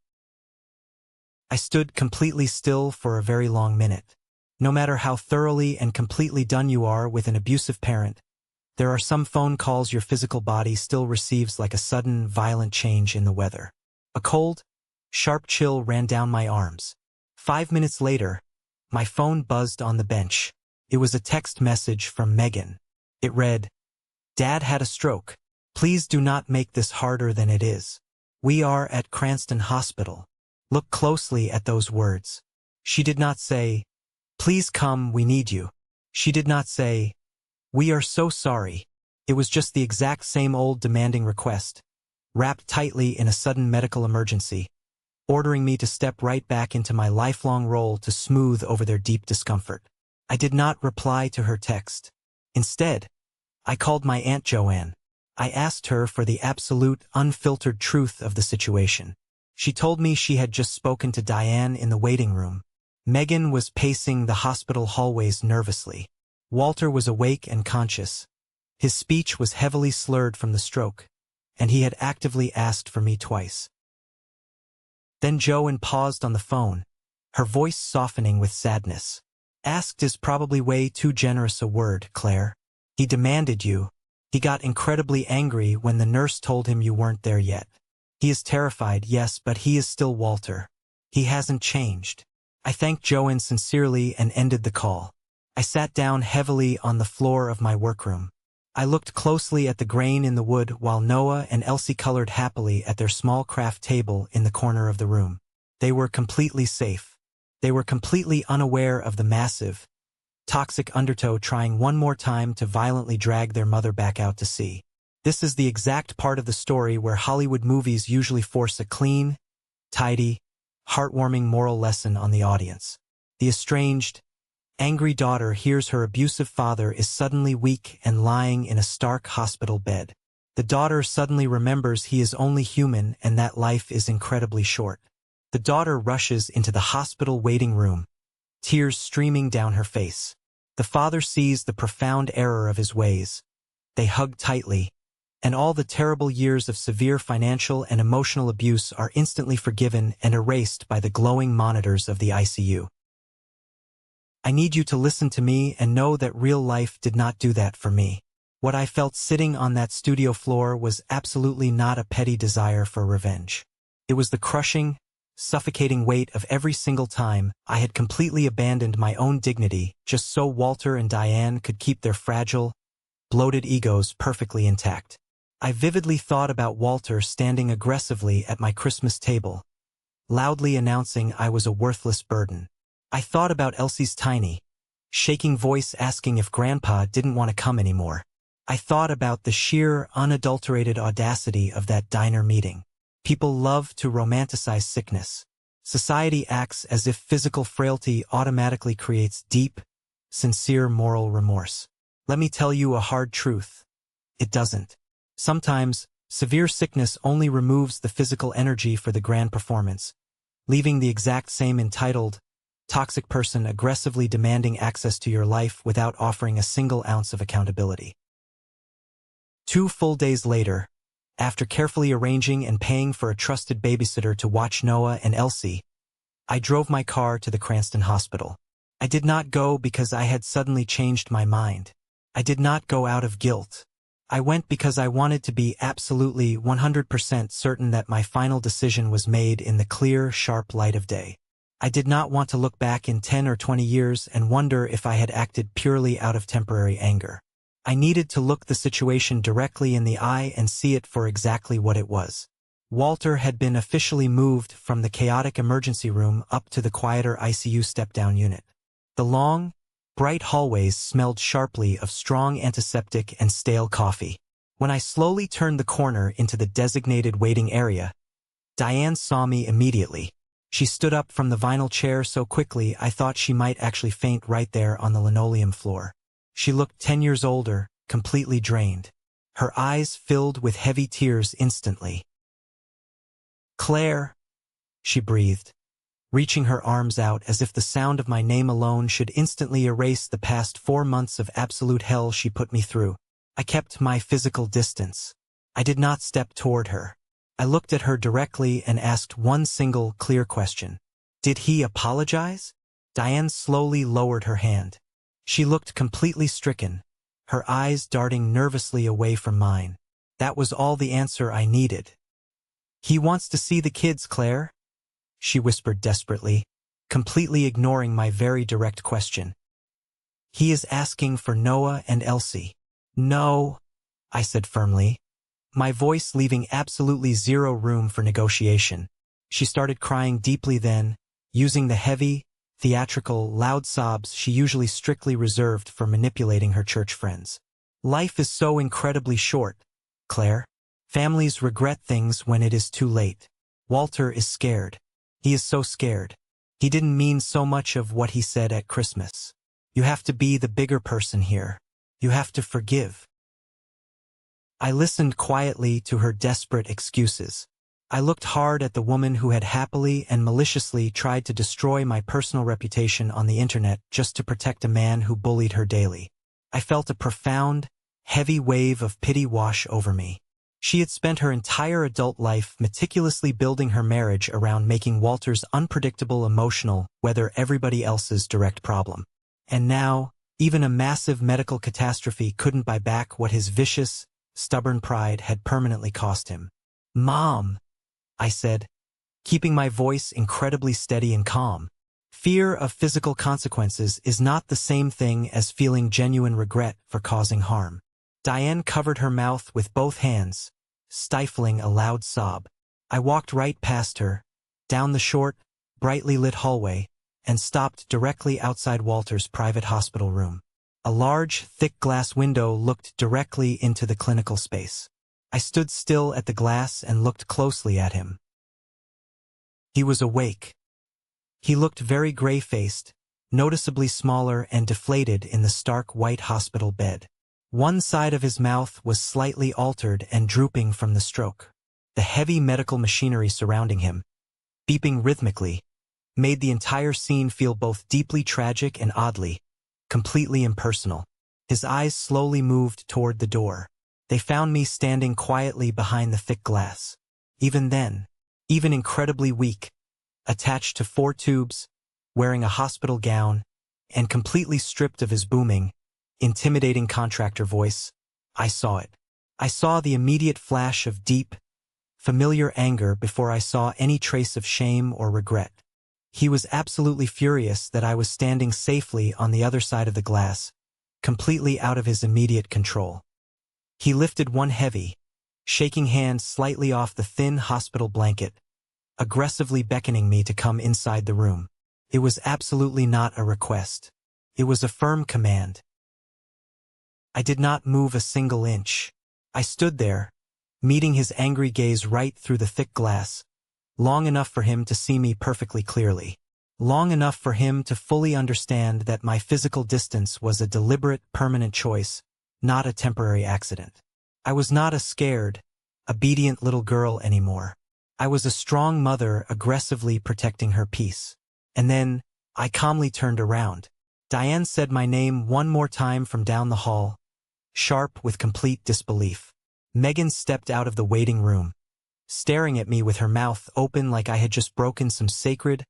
I stood completely still for a very long minute. No matter how thoroughly and completely done you are with an abusive parent, there are some phone calls your physical body still receives like a sudden, violent change in the weather. A cold, sharp chill ran down my arms. 5 minutes later, my phone buzzed on the bench. It was a text message from Megan. It read, "Dad had a stroke. Please do not make this harder than it is. We are at Cranston Hospital. Look closely at those words. She did not say, "Please come, we need you." She did not say, "We are so sorry." It was just the exact same old demanding request, wrapped tightly in a sudden medical emergency, ordering me to step right back into my lifelong role to smooth over their deep discomfort. I did not reply to her text. Instead, I called my Aunt Joanne. I asked her for the absolute, unfiltered truth of the situation. She told me she had just spoken to Diane in the waiting room. Megan was pacing the hospital hallways nervously. Walter was awake and conscious. His speech was heavily slurred from the stroke, and he had actively asked for me twice. Then Joanne paused on the phone, her voice softening with sadness. "Asked is probably way too generous a word, Claire. He demanded you. He got incredibly angry when the nurse told him you weren't there yet. He is terrified, yes, but he is still Walter. He hasn't changed." I thanked Joanne sincerely and ended the call. I sat down heavily on the floor of my workroom. I looked closely at the grain in the wood while Noah and Elsie colored happily at their small craft table in the corner of the room. They were completely safe. They were completely unaware of the massive, toxic undertow trying one more time to violently drag their mother back out to sea. This is the exact part of the story where Hollywood movies usually force a clean, tidy, heartwarming moral lesson on the audience. The estranged, angry daughter hears her abusive father is suddenly weak and lying in a stark hospital bed. The daughter suddenly remembers he is only human and that life is incredibly short. The daughter rushes into the hospital waiting room, tears streaming down her face. The father sees the profound error of his ways. They hug tightly, and all the terrible years of severe financial and emotional abuse are instantly forgiven and erased by the glowing monitors of the ICU. I need you to listen to me and know that real life did not do that for me. What I felt sitting on that studio floor was absolutely not a petty desire for revenge. It was the crushing, suffocating weight of every single time I had completely abandoned my own dignity just so Walter and Diane could keep their fragile, bloated egos perfectly intact. I vividly thought about Walter standing aggressively at my Christmas table, loudly announcing I was a worthless burden. I thought about Elsie's tiny, shaking voice asking if Grandpa didn't want to come anymore. I thought about the sheer, unadulterated audacity of that diner meeting. People love to romanticize sickness. Society acts as if physical frailty automatically creates deep, sincere moral remorse. Let me tell you a hard truth. It doesn't. Sometimes, severe sickness only removes the physical energy for the grand performance, leaving the exact same entitled, toxic person aggressively demanding access to your life without offering a single ounce of accountability. 2 full days later, after carefully arranging and paying for a trusted babysitter to watch Noah and Elsie, I drove my car to the Cranston Hospital. I did not go because I had suddenly changed my mind. I did not go out of guilt. I went because I wanted to be absolutely 100% certain that my final decision was made in the clear, sharp light of day. I did not want to look back in 10 or 20 years and wonder if I had acted purely out of temporary anger. I needed to look the situation directly in the eye and see it for exactly what it was. Walter had been officially moved from the chaotic emergency room up to the quieter ICU step-down unit. The long, bright hallways smelled sharply of strong antiseptic and stale coffee. When I slowly turned the corner into the designated waiting area, Diane saw me immediately. She stood up from the vinyl chair so quickly I thought she might actually faint right there on the linoleum floor. She looked 10 years older, completely drained. Her eyes filled with heavy tears instantly. "Claire," she breathed, reaching her arms out as if the sound of my name alone should instantly erase the past 4 months of absolute hell she put me through. I kept my physical distance. I did not step toward her. I looked at her directly and asked one single, clear question. "Did he apologize?" Diane slowly lowered her hand. She looked completely stricken, her eyes darting nervously away from mine. That was all the answer I needed. "He wants to see the kids, Claire," she whispered desperately, completely ignoring my very direct question. "He is asking for Noah and Elsie." "No," I said firmly, my voice leaving absolutely zero room for negotiation. She started crying deeply then, using the heavy, theatrical, loud sobs she usually strictly reserved for manipulating her church friends. Life is so incredibly short, Claire. Families regret things when it is too late. Walter is scared. He is so scared. He didn't mean so much of what he said at Christmas. You have to be the bigger person here. You have to forgive. I listened quietly to her desperate excuses. I looked hard at the woman who had happily and maliciously tried to destroy my personal reputation on the internet just to protect a man who bullied her daily. I felt a profound, heavy wave of pity wash over me. She had spent her entire adult life meticulously building her marriage around making Walter's unpredictable emotional, whether everybody else's direct problem. And now, even a massive medical catastrophe couldn't buy back what his vicious, stubborn pride had permanently cost him. "Mom," I said, keeping my voice incredibly steady and calm. Fear of physical consequences is not the same thing as feeling genuine regret for causing harm. Diane covered her mouth with both hands, stifling a loud sob. I walked right past her, down the short, brightly lit hallway, and stopped directly outside Walter's private hospital room. A large, thick glass window looked directly into the clinical space. I stood still at the glass and looked closely at him. He was awake. He looked very gray-faced, noticeably smaller and deflated in the stark white hospital bed. One side of his mouth was slightly altered and drooping from the stroke. The heavy medical machinery surrounding him, beeping rhythmically, made the entire scene feel both deeply tragic and oddly, completely impersonal. His eyes slowly moved toward the door. They found me standing quietly behind the thick glass. Even then, even incredibly weak, attached to 4 tubes, wearing a hospital gown, and completely stripped of his booming, intimidating contractor voice, I saw it. I saw the immediate flash of deep, familiar anger before I saw any trace of shame or regret. He was absolutely furious that I was standing safely on the other side of the glass, completely out of his immediate control. He lifted one heavy, shaking hand slightly off the thin hospital blanket, aggressively beckoning me to come inside the room. It was absolutely not a request. It was a firm command. I did not move a single inch. I stood there, meeting his angry gaze right through the thick glass, long enough for him to see me perfectly clearly. Long enough for him to fully understand that my physical distance was a deliberate, permanent choice, not a temporary accident. I was not a scared, obedient little girl anymore. I was a strong mother aggressively protecting her peace. And then, I calmly turned around. Diane said my name one more time from down the hall, sharp with complete disbelief. Megan stepped out of the waiting room, staring at me with her mouth open like I had just broken some sacred,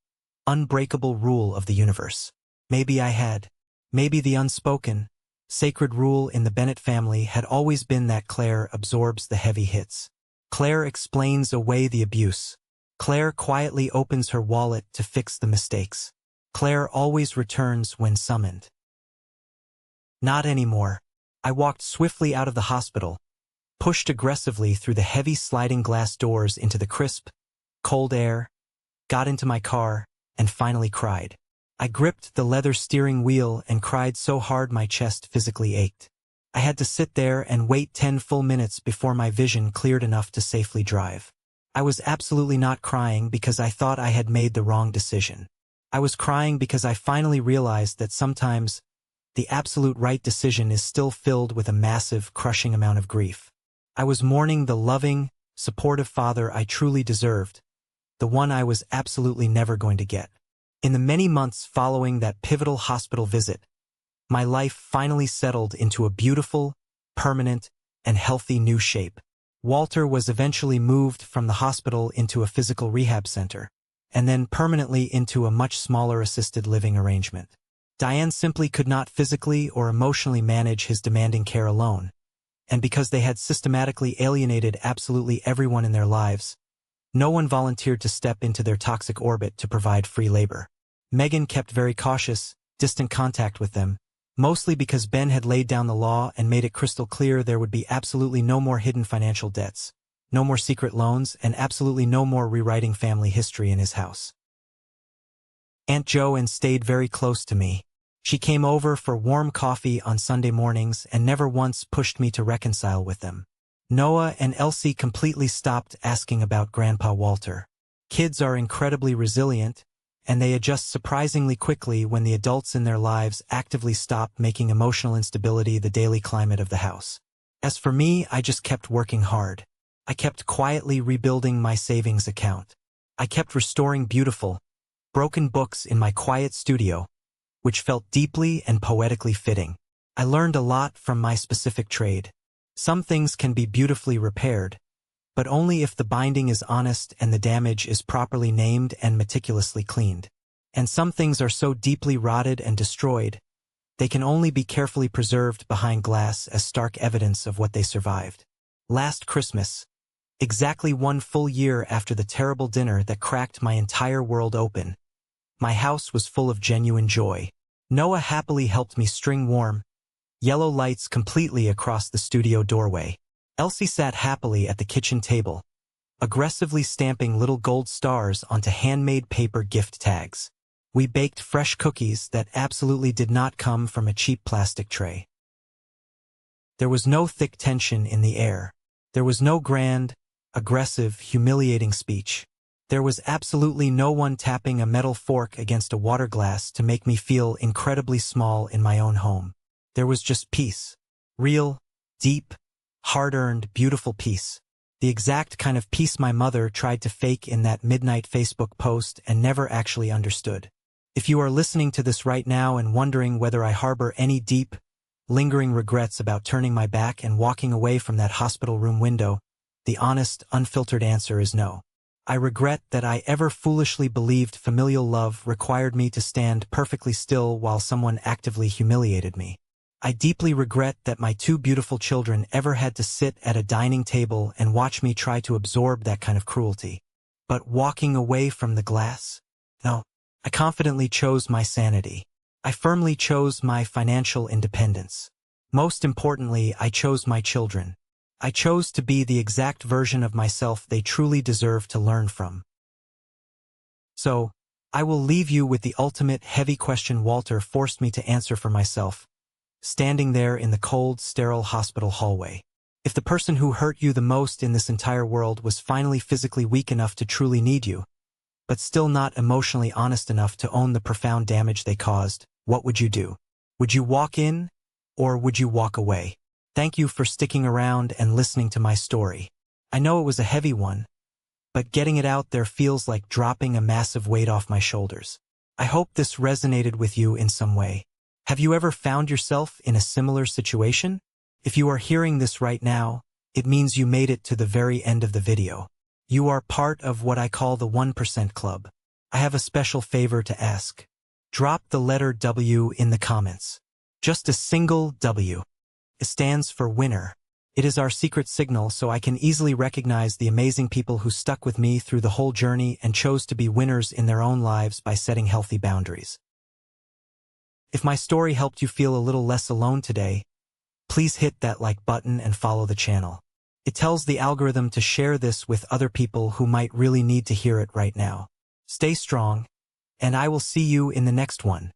unbreakable rule of the universe. Maybe I had. Maybe the unspoken, sacred rule in the Bennett family had always been that Claire absorbs the heavy hits. Claire explains away the abuse. Claire quietly opens her wallet to fix the mistakes. Claire always returns when summoned. Not anymore. I walked swiftly out of the hospital, pushed aggressively through the heavy sliding glass doors into the crisp, cold air, got into my car, and finally cried. I gripped the leather steering wheel and cried so hard my chest physically ached. I had to sit there and wait 10 full minutes before my vision cleared enough to safely drive. I was absolutely not crying because I thought I had made the wrong decision. I was crying because I finally realized that sometimes the absolute right decision is still filled with a massive, crushing amount of grief. I was mourning the loving, supportive father I truly deserved, the one I was absolutely never going to get. In the many months following that pivotal hospital visit, my life finally settled into a beautiful, permanent, and healthy new shape. Walter was eventually moved from the hospital into a physical rehab center, and then permanently into a much smaller assisted living arrangement. Diane simply could not physically or emotionally manage his demanding care alone, and because they had systematically alienated absolutely everyone in their lives, no one volunteered to step into their toxic orbit to provide free labor. Megan kept very cautious, distant contact with them, mostly because Ben had laid down the law and made it crystal clear there would be absolutely no more hidden financial debts, no more secret loans, and absolutely no more rewriting family history in his house. Aunt Joanne stayed very close to me. She came over for warm coffee on Sunday mornings and never once pushed me to reconcile with them. Noah and Elsie completely stopped asking about Grandpa Walter. Kids are incredibly resilient, and they adjust surprisingly quickly when the adults in their lives actively stop making emotional instability the daily climate of the house. As for me, I just kept working hard. I kept quietly rebuilding my savings account. I kept restoring beautiful, broken books in my quiet studio, which felt deeply and poetically fitting. I learned a lot from my specific trade. Some things can be beautifully repaired, but only if the binding is honest and the damage is properly named and meticulously cleaned. And some things are so deeply rotted and destroyed, they can only be carefully preserved behind glass as stark evidence of what they survived. Last Christmas, exactly 1 full year after the terrible dinner that cracked my entire world open, my house was full of genuine joy. Noah happily helped me string warm, yellow lights completely across the studio doorway. Elsie sat happily at the kitchen table, aggressively stamping little gold stars onto handmade paper gift tags. We baked fresh cookies that absolutely did not come from a cheap plastic tray. There was no thick tension in the air. There was no grand, aggressive, humiliating speech. There was absolutely no one tapping a metal fork against a water glass to make me feel incredibly small in my own home. There was just peace. Real, deep, hard-earned, beautiful peace. The exact kind of peace my mother tried to fake in that midnight Facebook post and never actually understood. If you are listening to this right now and wondering whether I harbor any deep, lingering regrets about turning my back and walking away from that hospital room window, the honest, unfiltered answer is no. I regret that I ever foolishly believed familial love required me to stand perfectly still while someone actively humiliated me. I deeply regret that my 2 beautiful children ever had to sit at a dining table and watch me try to absorb that kind of cruelty. But walking away from the glass? No. I confidently chose my sanity. I firmly chose my financial independence. Most importantly, I chose my children. I chose to be the exact version of myself they truly deserve to learn from. So, I will leave you with the ultimate heavy question Walter forced me to answer for myself, standing there in the cold, sterile hospital hallway. If the person who hurt you the most in this entire world was finally physically weak enough to truly need you, but still not emotionally honest enough to own the profound damage they caused, what would you do? Would you walk in, or would you walk away? Thank you for sticking around and listening to my story. I know it was a heavy one, but getting it out there feels like dropping a massive weight off my shoulders. I hope this resonated with you in some way. Have you ever found yourself in a similar situation? If you are hearing this right now, it means you made it to the very end of the video. You are part of what I call the 1% Club. I have a special favor to ask. Drop the letter W in the comments. Just a single W. It stands for winner. It is our secret signal so I can easily recognize the amazing people who stuck with me through the whole journey and chose to be winners in their own lives by setting healthy boundaries. If my story helped you feel a little less alone today, please hit that like button and follow the channel. It tells the algorithm to share this with other people who might really need to hear it right now. Stay strong, and I will see you in the next one.